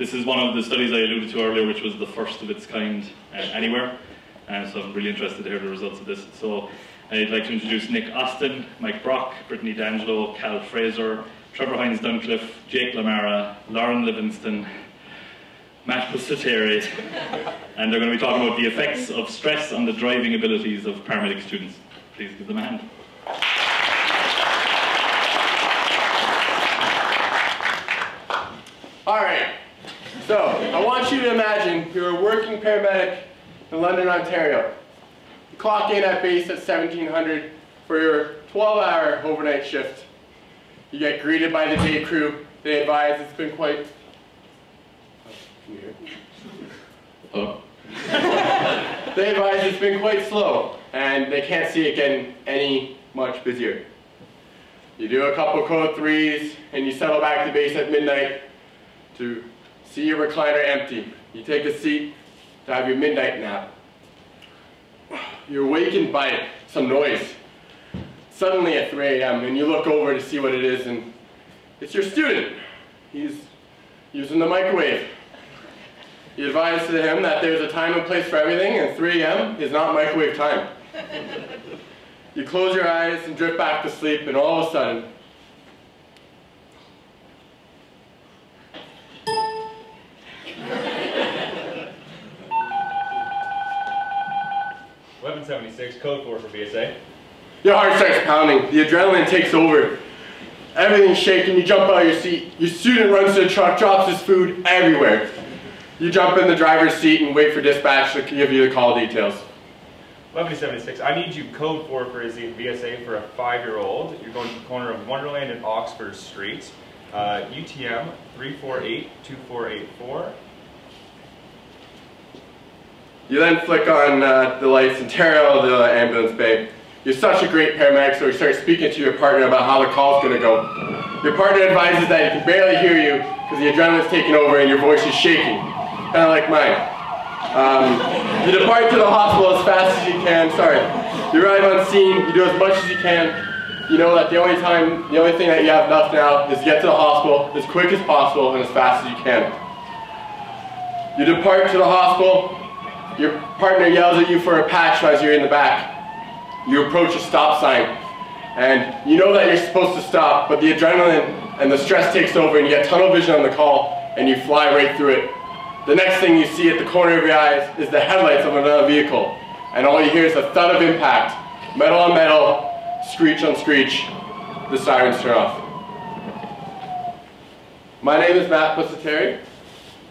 This is one of the studies I alluded to earlier, which was the first of its kind anywhere. So I'm really interested to hear the results of this. So I'd like to introduce Nick Austin, Mike Brock, Brittany D'Angelo, Cal Fraser, Trevor Hines Duncliff, Jake Lamarra, Lauran Livingston, Matt Pusateri, and they're going to be talking about the effects of stress on the driving abilities of paramedic students. Please give them a hand. Alright, so I want you to imagine you're a working paramedic in London, Ontario. You clock in at base at 1700 for your 12-hour overnight shift. You get greeted by the day crew. They advise it's been quite... Can you hear? Oh. They advise it's been quite slow, and they can't see it getting any much busier. You do a couple code 3s, and you settle back to base at midnight to see your recliner empty. You take a seat to have your midnight nap. You're awakened by some noise. Suddenly at 3 a.m. and you look over to see what it is, and it's your student. He's using the microwave. You advise to him that there's a time and place for everything, and 3 a.m. is not microwave time. You close your eyes and drift back to sleep, and all of a sudden, 1176, code 4 for BSA. Your heart starts pounding, the adrenaline takes over. Everything's shaking, you jump out of your seat. Your student runs to the truck, drops his food everywhere. You jump in the driver's seat and wait for dispatch to give you the call details. 1176, I need you code 4 for his VSA for a 5-year-old. You're going to the corner of Wonderland and Oxford Streets. UTM 3482484. You then flick on the lights and tear out of the ambulance bay. You're such a great paramedic, so you start speaking to your partner about how the call's going to go. Your partner advises that he can barely hear you because the adrenaline's taking over and your voice is shaking, kind of like mine. You depart to the hospital as fast as you can. Sorry. You arrive on scene, you do as much as you can. You know that the only thing that you have left now is to get to the hospital as quick as possible and as fast as you can. You depart to the hospital. Your partner yells at you for a patch as you're in the back. You approach a stop sign, and you know that you're supposed to stop, but the adrenaline and the stress takes over and you get tunnel vision on the call, and you fly right through it. The next thing you see at the corner of your eyes is the headlights of another vehicle, and all you hear is a thud of impact. Metal on metal, screech on screech, the sirens turn off. My name is Matt Pusateri.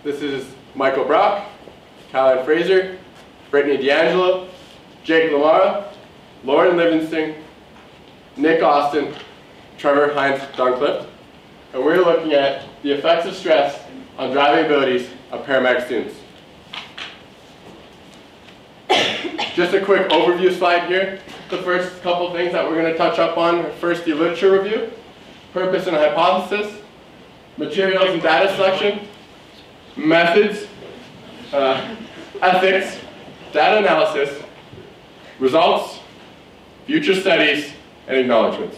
This is Michael Brock, Cal Fraser, Brittany D'Angelo, Jake Lamarra, Lauran Livingston, Nick Austin, Trevor Hines Duncliff, and we're looking at the effects of stress on driving abilities of paramedic students. Just a quick overview slide here. The first couple things that we're going to touch up on are first the literature review, purpose and hypothesis, materials and data selection, methods, ethics, data analysis, results, future studies, and acknowledgements.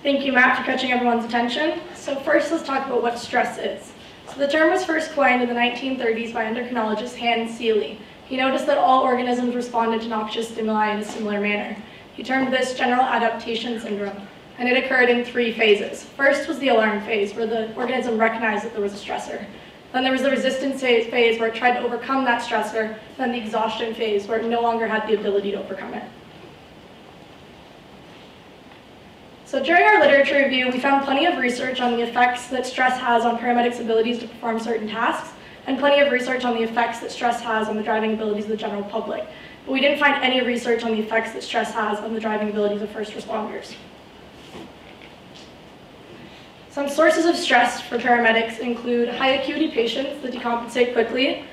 Thank you, Matt, for catching everyone's attention. So first, let's talk about what stress is. So the term was first coined in the 1930s by endocrinologist Hans Seeley. He noticed that all organisms responded to noxious stimuli in a similar manner. He termed this general adaptation syndrome, and it occurred in 3 phases. First was the alarm phase, where the organism recognized that there was a stressor. Then there was the resistance phase, where it tried to overcome that stressor. Then the exhaustion phase, where it no longer had the ability to overcome it. So during our literature review, we found plenty of research on the effects that stress has on paramedics' abilities to perform certain tasks, and plenty of research on the effects that stress has on the driving abilities of the general public. But we didn't find any research on the effects that stress has on the driving abilities of first responders. Some sources of stress for paramedics include high acuity patients that decompensate quickly,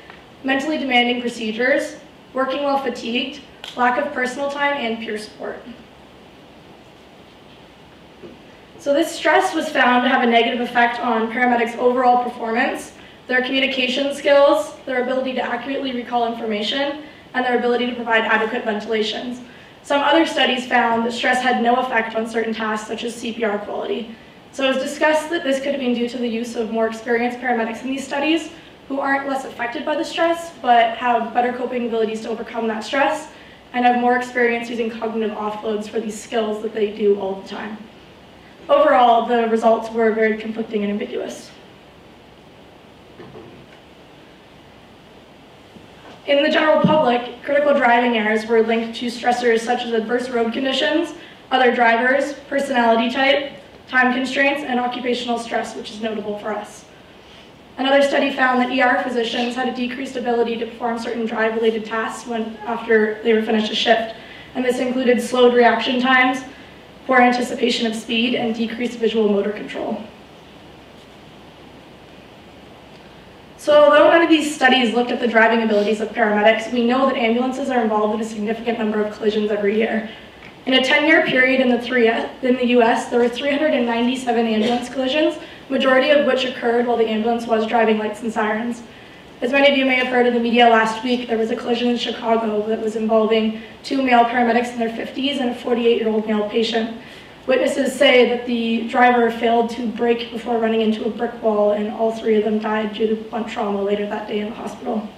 mentally demanding procedures, working while fatigued, lack of personal time, and peer support. So this stress was found to have a negative effect on paramedics' overall performance, their communication skills, their ability to accurately recall information, and their ability to provide adequate ventilations. Some other studies found that stress had no effect on certain tasks, such as CPR quality. So it was discussed that this could have been due to the use of more experienced paramedics in these studies, who aren't less affected by the stress, but have better coping abilities to overcome that stress, and have more experience using cognitive offloads for these skills that they do all the time. Overall, the results were very conflicting and ambiguous. In the general public, critical driving errors were linked to stressors such as adverse road conditions, other drivers, personality type, time constraints, and occupational stress, which is notable for us. Another study found that ER physicians had a decreased ability to perform certain drive-related tasks after they were finished a shift, and this included slowed reaction times, poor anticipation of speed, and decreased visual motor control. So although none of these studies looked at the driving abilities of paramedics, we know that ambulances are involved in a significant number of collisions every year. In a 10-year period in the US, there were 397 ambulance collisions, majority of which occurred while the ambulance was driving lights and sirens. As many of you may have heard in the media last week, there was a collision in Chicago that was involving 2 male paramedics in their 50s and a 48-year-old male patient. Witnesses say that the driver failed to brake before running into a brick wall, and all 3 of them died due to blunt trauma later that day in the hospital.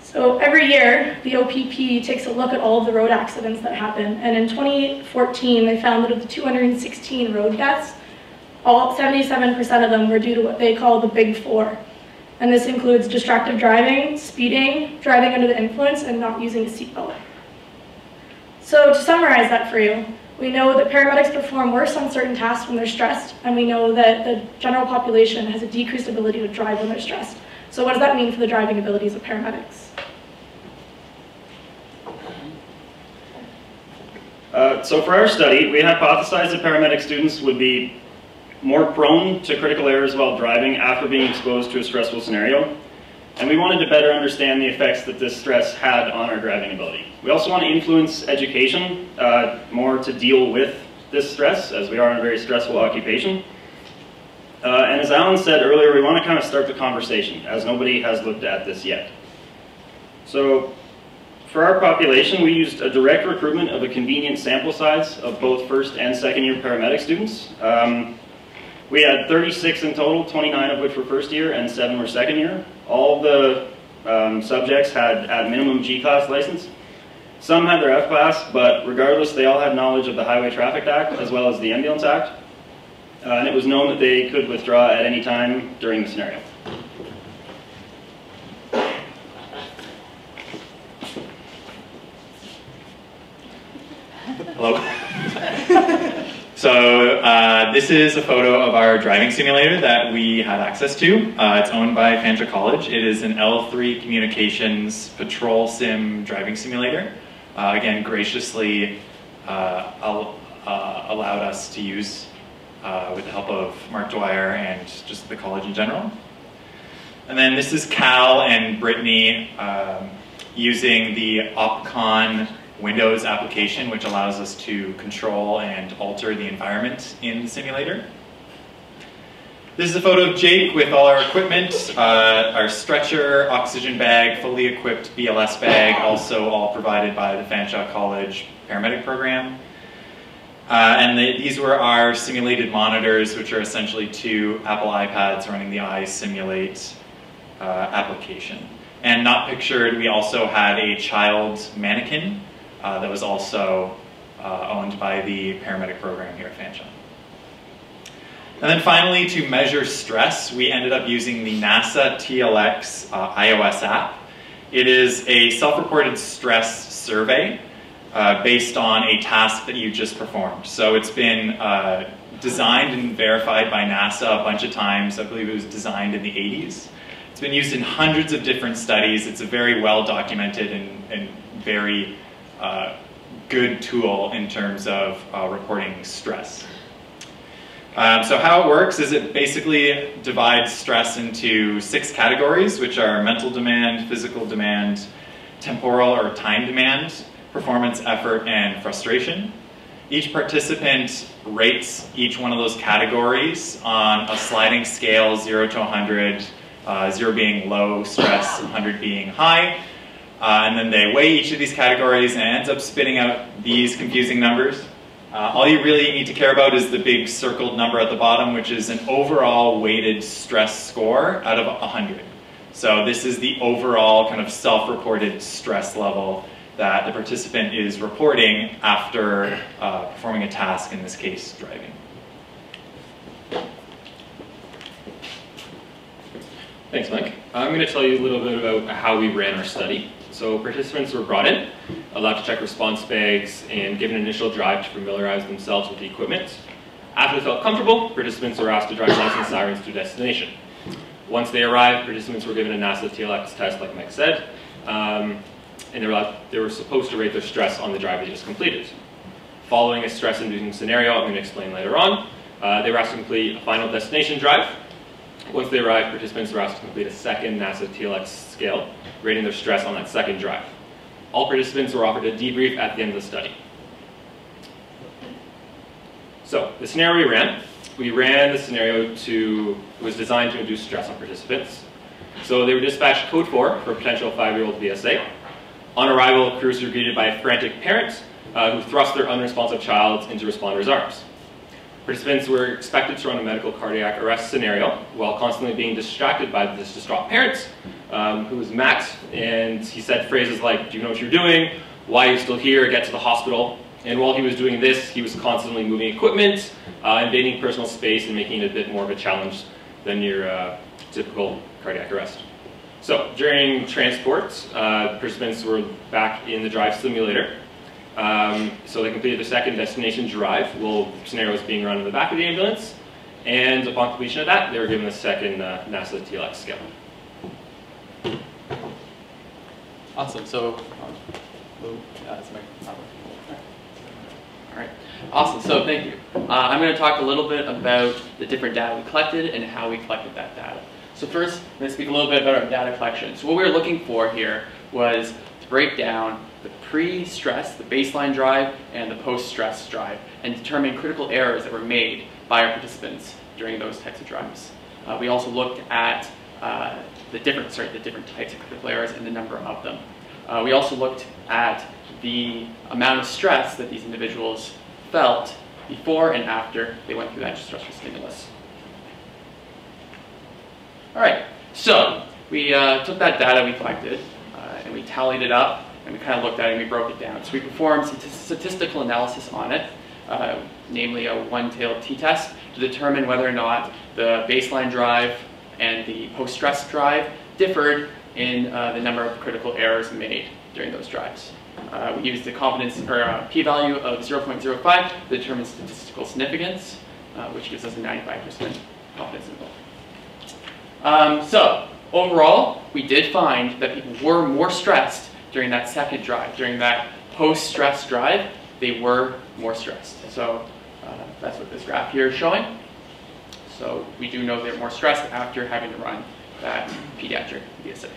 So every year, the OPP takes a look at all of the road accidents that happen, and in 2014, they found that of the 216 road deaths, 77% of them were due to what they call the Big Four. And this includes distracted driving, speeding, driving under the influence, and not using a seatbelt. So to summarize that for you, we know that paramedics perform worse on certain tasks when they're stressed, and we know that the general population has a decreased ability to drive when they're stressed. So what does that mean for the driving abilities of paramedics? So for our study, we hypothesized that paramedic students would be more prone to critical errors while driving after being exposed to a stressful scenario. And we wanted to better understand the effects that this stress had on our driving ability. We also want to influence education more to deal with this stress, as we are in a very stressful occupation. And as Alan said earlier, we want to kind of start the conversation, as nobody has looked at this yet. So for our population, we used a direct recruitment of a convenient sample size of both first and second year paramedic students. We had 36 in total, 29 of which were first year and 7 were second year. All the subjects had minimum G-class license. Some had their F-class, but regardless, they all had knowledge of the Highway Traffic Act as well as the Ambulance Act. And it was known that they could withdraw at any time during the scenario. Hello. So this is a photo of our driving simulator that we had access to. It's owned by Fanshawe College. It is an L3 Communications Patrol Sim driving simulator. Again, graciously allowed us to use with the help of Mark Dwyer and just the college in general. And then this is Cal and Brittany using the OpCon Windows application, which allows us to control and alter the environment in the simulator. This is a photo of Jake with all our equipment, our stretcher, oxygen bag, fully equipped BLS bag, also all provided by the Fanshawe College Paramedic program. These were our simulated monitors, which are essentially 2 Apple iPads running the iSimulate application. And not pictured, we also had a child mannequin that was also owned by the paramedic program here at Fanshawe. And then finally, to measure stress, we ended up using the NASA TLX iOS app. It is a self-reported stress survey based on a task that you just performed. So it's been designed and verified by NASA a bunch of times. I believe it was designed in the 80s. It's been used in hundreds of different studies. It's a very well documented and very good tool in terms of reporting stress. So how it works is it basically divides stress into 6 categories, which are mental demand, physical demand, temporal or time demand, performance, effort, and frustration. Each participant rates each one of those categories on a sliding scale, 0 to 100, 0 being low stress, 100 being high. and then they weigh each of these categories and ends up spitting out these confusing numbers. All you really need to care about is the big circled number at the bottom, which is an overall weighted stress score out of 100. So this is the overall kind of self-reported stress level that the participant is reporting after performing a task, in this case, driving. Thanks, Mike. I'm going to tell you a little bit about how we ran our study. So participants were brought in, allowed to check response bags, and given an initial drive to familiarize themselves with the equipment. After they felt comfortable, participants were asked to drive lights and sirens to a destination. Once they arrived, participants were given a NASA TLX test, like Mike said, and they were supposed to rate their stress on the drive they just completed. Following a stress-inducing scenario I'm going to explain later on, they were asked to complete a final destination drive. Once they arrived, participants were asked to complete a second NASA TLX scale, rating their stress on that second drive. All participants were offered a debrief at the end of the study. So, the scenario we ran the scenario it was designed to induce stress on participants. So they were dispatched code 4 for a potential 5-year-old VSA. On arrival, crews were greeted by a frantic parent who thrust their unresponsive child into responders' arms. Participants were expected to run a medical cardiac arrest scenario while constantly being distracted by this distraught parent, who was Matt, and he said phrases like, "Do you know what you're doing? Why are you still here? Get to the hospital." And while he was doing this, he was constantly moving equipment, invading personal space, and making it a bit more of a challenge than your typical cardiac arrest. So during transport, participants were back in the drive simulator. So they completed the second destination drive while the scenario was being run in the back of the ambulance. And upon completion of that, they were given the second NASA TLX scale. Awesome. So, all right. Awesome. So thank you. I'm going to talk a little bit about the different data we collected and how we collected that data. So first, I'm going to speak a little bit about our data collection. So what we were looking for here was to break down the pre-stress, the baseline drive, and the post-stress drive, and determine critical errors that were made by our participants during those types of drives. We also looked at the different types of critical errors and the number of them. We also looked at the amount of stress that these individuals felt before and after they went through that stressful stimulus. All right, so we took that data we collected and we tallied it up, and we kind of looked at it and we broke it down. So we performed statistical analysis on it, namely a one-tailed t-test, to determine whether or not the baseline drive and the post-stress drive differed in the number of critical errors made during those drives. We used the confidence or p-value of 0.05 to determine statistical significance, which gives us a 95% confidence interval. So overall, we did find that people were more stressed during that second drive. During that post-stress drive, they were more stressed. So that's what this graph here is showing. So we do know they're more stressed after having to run that pediatric VSA.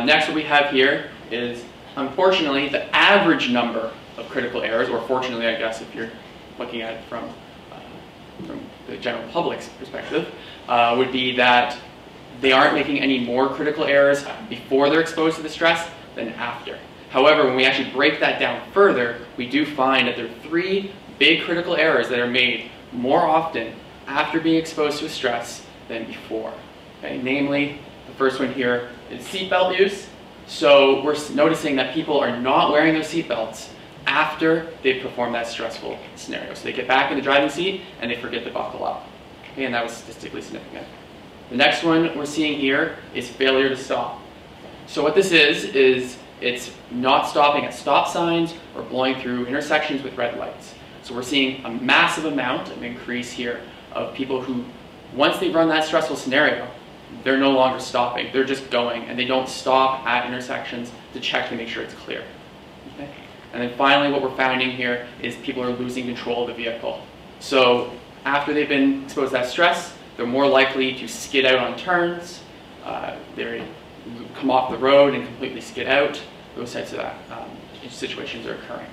Next, what we have here is, unfortunately, the average number of critical errors, or fortunately, I guess, if you're looking at it from the general public's perspective, would be that they aren't making any more critical errors before they're exposed to the stress than after. However, when we actually break that down further, we do find that there are 3 big critical errors that are made more often after being exposed to a stress than before. Okay? Namely, the first one here is seatbelt use. So we're noticing that people are not wearing their seatbelts after they've performed that stressful scenario. So they get back in the driving seat and they forget to buckle up. Okay, and that was statistically significant. The next one we're seeing here is failure to stop. So what this is it's not stopping at stop signs or blowing through intersections with red lights. So we're seeing a massive amount of increase here of people who, once they've run that stressful scenario, they're no longer stopping. They're just going, and they don't stop at intersections to check to make sure it's clear. Okay? And then finally, what we're finding here is people are losing control of the vehicle. So after they've been exposed to that stress, they're more likely to skid out on turns, they come off the road and completely skid out. Those types of situations are occurring.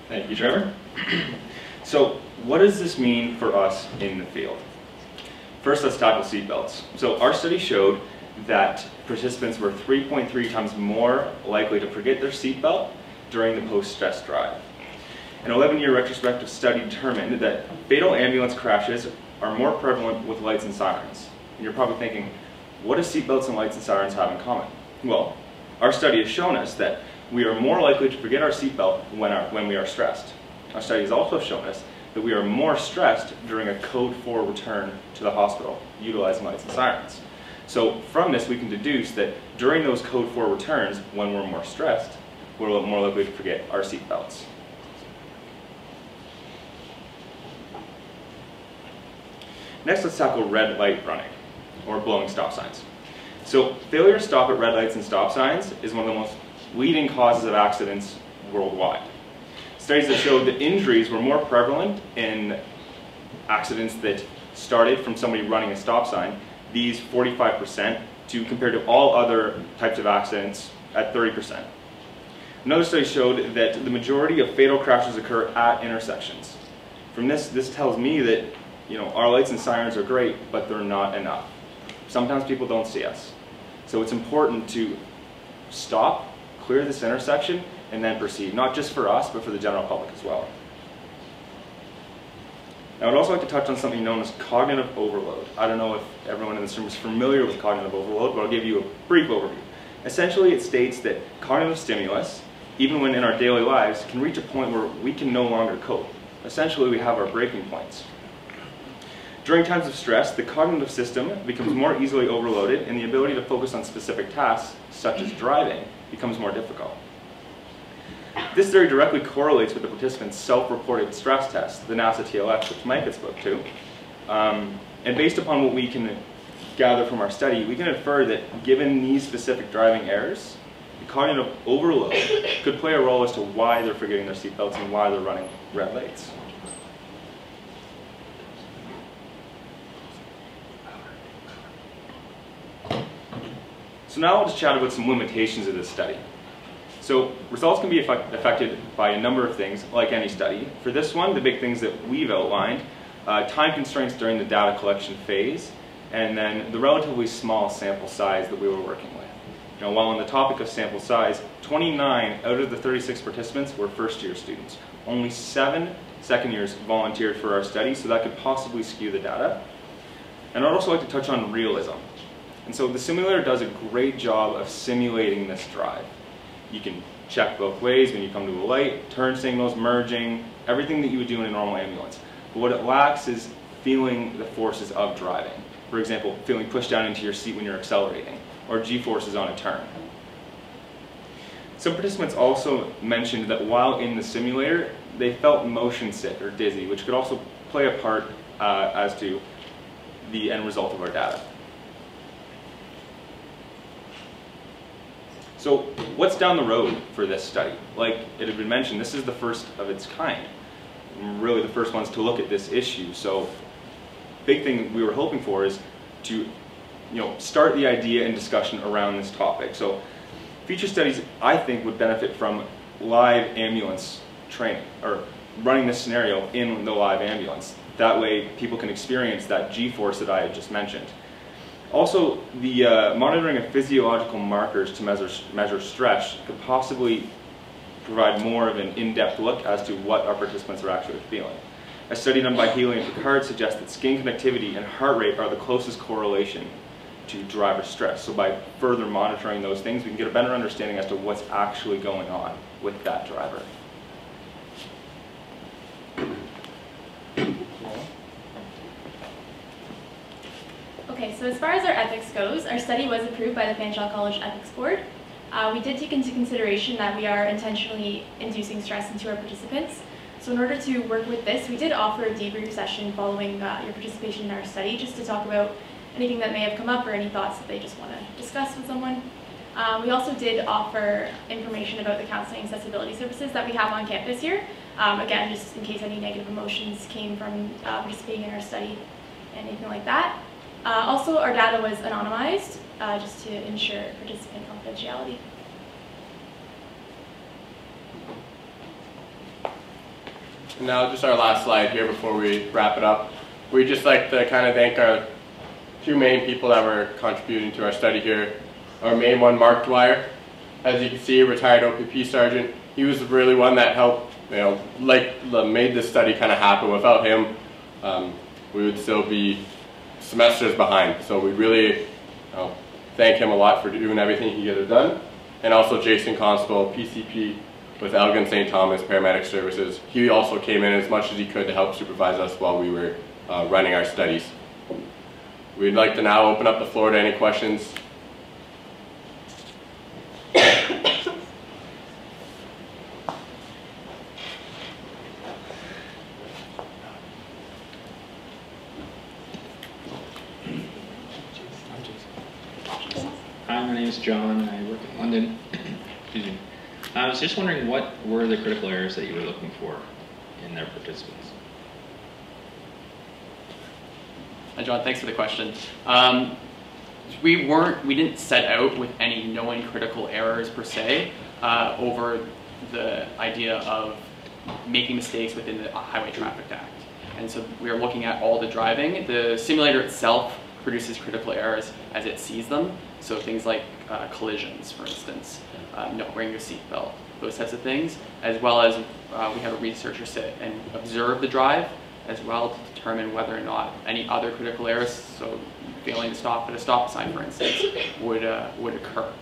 Thank you, Trevor. So what does this mean for us in the field? First, let's tackle seatbelts. So our study showed that participants were 3.3 times more likely to forget their seatbelt during the post-stress drive. An 11-year retrospective study determined that fatal ambulance crashes are more prevalent with lights and sirens. And you're probably thinking, what do seatbelts and lights and sirens have in common? Well, our study has shown us that we are more likely to forget our seatbelt when we are stressed. Our study has also shown us that we are more stressed during a code 4 return to the hospital, utilizing lights and sirens. So from this, we can deduce that during those code 4 returns, when we're more stressed, we're more likely to forget our seatbelts. Next, let's tackle red light running, or blowing stop signs. So failure to stop at red lights and stop signs is one of the most leading causes of accidents worldwide. Studies have showed that injuries were more prevalent in accidents that started from somebody running a stop sign, these 45%, compared to all other types of accidents at 30%. Another study showed that the majority of fatal crashes occur at intersections. From this tells me that our lights and sirens are great, but they're not enough. Sometimes people don't see us. So it's important to stop, clear this intersection, and then proceed, not just for us, but for the general public as well. Now, I'd also like to touch on something known as cognitive overload. I don't know if everyone in this room is familiar with cognitive overload, but I'll give you a brief overview. Essentially, it states that cognitive stimulus, even when in our daily lives, can reach a point where we can no longer cope. Essentially, we have our breaking points. During times of stress, the cognitive system becomes more easily overloaded, and the ability to focus on specific tasks, such as driving, becomes more difficult. This very directly correlates with the participants' self-reported stress test, the NASA TLX, which Mike had spoke to. And based upon what we can gather from our study, we can infer that given these specific driving errors, the cognitive overload could play a role as to why they're forgetting their seatbelts and why they're running red lights. So now I'll just chat about some limitations of this study. So results can be affected by a number of things, like any study. For this one, the big things that we've outlined, time constraints during the data collection phase, and then the relatively small sample size that we were working with. While on the topic of sample size, 29 out of the 36 participants were first-year students. Only 7 second years volunteered for our study, so that could possibly skew the data. And I'd also like to touch on realism. And so the simulator does a great job of simulating this drive. You can check both ways when you come to a light, turn signals, merging, everything that you would do in a normal ambulance. But what it lacks is feeling the forces of driving. For example, feeling pushed down into your seat when you're accelerating, or G-forces on a turn. Some participants also mentioned that while in the simulator, they felt motion sick or dizzy, which could also play a part as to the end result of our data. So what's down the road for this study? Like it had been mentioned, this is the first of its kind. Really the first ones to look at this issue. So big thing we were hoping for is to start the idea and discussion around this topic. So future studies, I think, would benefit from live ambulance training, or running this scenario in the live ambulance. That way people can experience that G-force that I had just mentioned. Also, the monitoring of physiological markers to measure stress could possibly provide more of an in-depth look as to what our participants are actually feeling. A study done by Healy and Picard suggests that skin connectivity and heart rate are the closest correlation to driver stress. So by further monitoring those things, we can get a better understanding as to what's actually going on with that driver. Okay, so as far as our ethics goes, our study was approved by the Fanshawe College Ethics Board. We did take into consideration that we are intentionally inducing stress into our participants. So in order to work with this, we did offer a debrief session following your participation in our study, just to talk about anything that may have come up or any thoughts that they just want to discuss with someone. We also did offer information about the counseling and accessibility services that we have on campus here. Again, just in case any negative emotions came from participating in our study, anything like that. Also, our data was anonymized, just to ensure participant confidentiality. And now just our last slide here before we wrap it up. We'd just like to kind of thank our two main people that were contributing to our study here. Our main one, Mark Dwyer, as you can see, retired OPP sergeant. He was really one that helped, made this study kind of happen. Without him, we would still be semesters behind. So we really thank him a lot for doing everything he could have done. And also Jason Constable, PCP with Elgin St. Thomas Paramedic Services. He also came in as much as he could to help supervise us while we were running our studies. We'd like to now open up the floor to any questions. Hi, my name is John. I work in London. Excuse me. I was just wondering, what were the critical errors that you were looking for in their participants? Hi, John. Thanks for the question. We didn't set out with any known critical errors per se over the idea of making mistakes within the Highway Traffic Act. And so we are looking at all the driving. The simulator itself produces critical errors as it sees them. So things like collisions, for instance, not wearing your seatbelt, those types of things, as well as we have a researcher sit and observe the drive as well to determine whether or not any other critical errors, so failing to stop at a stop sign, for instance, would occur.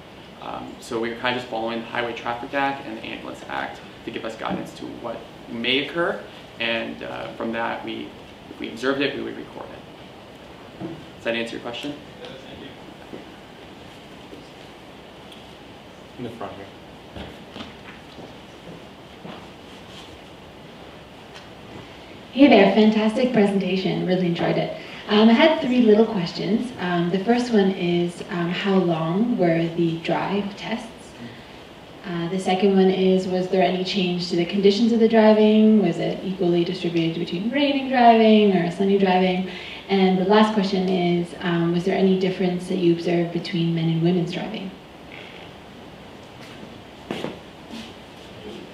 So we're kind of just following the Highway Traffic Act and the Ambulance Act to give us guidance to what may occur, and from that, if we observed it, we would record it. Does that answer your question? In the front here. Hey there, fantastic presentation, really enjoyed it. I had three little questions. The first one is, how long were the drive tests? The second one is, was there any change to the conditions of the driving? Was it equally distributed between raining driving or sunny driving? And the last question is, was there any difference that you observed between men and women's driving?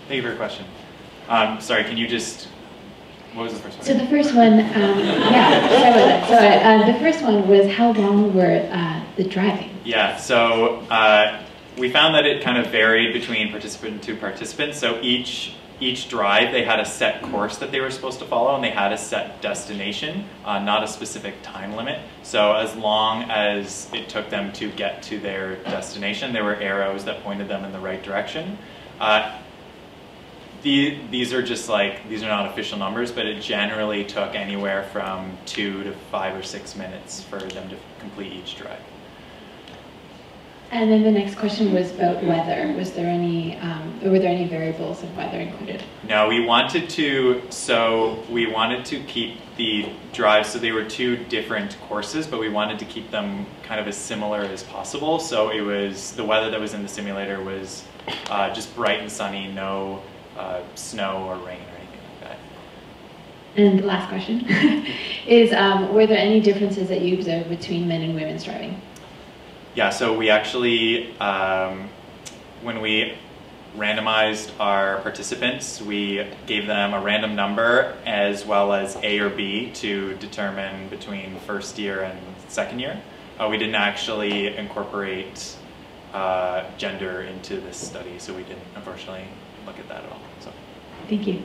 Thank you for your question. Sorry, can you just, what was the first one? So the first one, yeah, sorry about that. So the first one was, how long were the driving? Yeah, so we found that it kind of varied between participant to participant. So each drive, they had a set course that they were supposed to follow, and they had a set destination, not a specific time limit. So as long as it took them to get to their destination, there were arrows that pointed them in the right direction. These are just these are not official numbers, but it generally took anywhere from 2 to 5 or 6 minutes for them to complete each drive. And then the next question was about weather. Was there any, were there any variables of weather included? No, we wanted to keep the drives, so they were 2 different courses, but we wanted to keep them kind of as similar as possible. So it was, the weather that was in the simulator was just bright and sunny, no snow or rain or anything like that. And the last question is, were there any differences that you observed between men and women's driving? Yeah, so we actually, when we randomized our participants, we gave them a random number as well as A or B to determine between first year and second year. We didn't actually incorporate gender into this study, so we didn't unfortunately look at that at all. So. Thank you.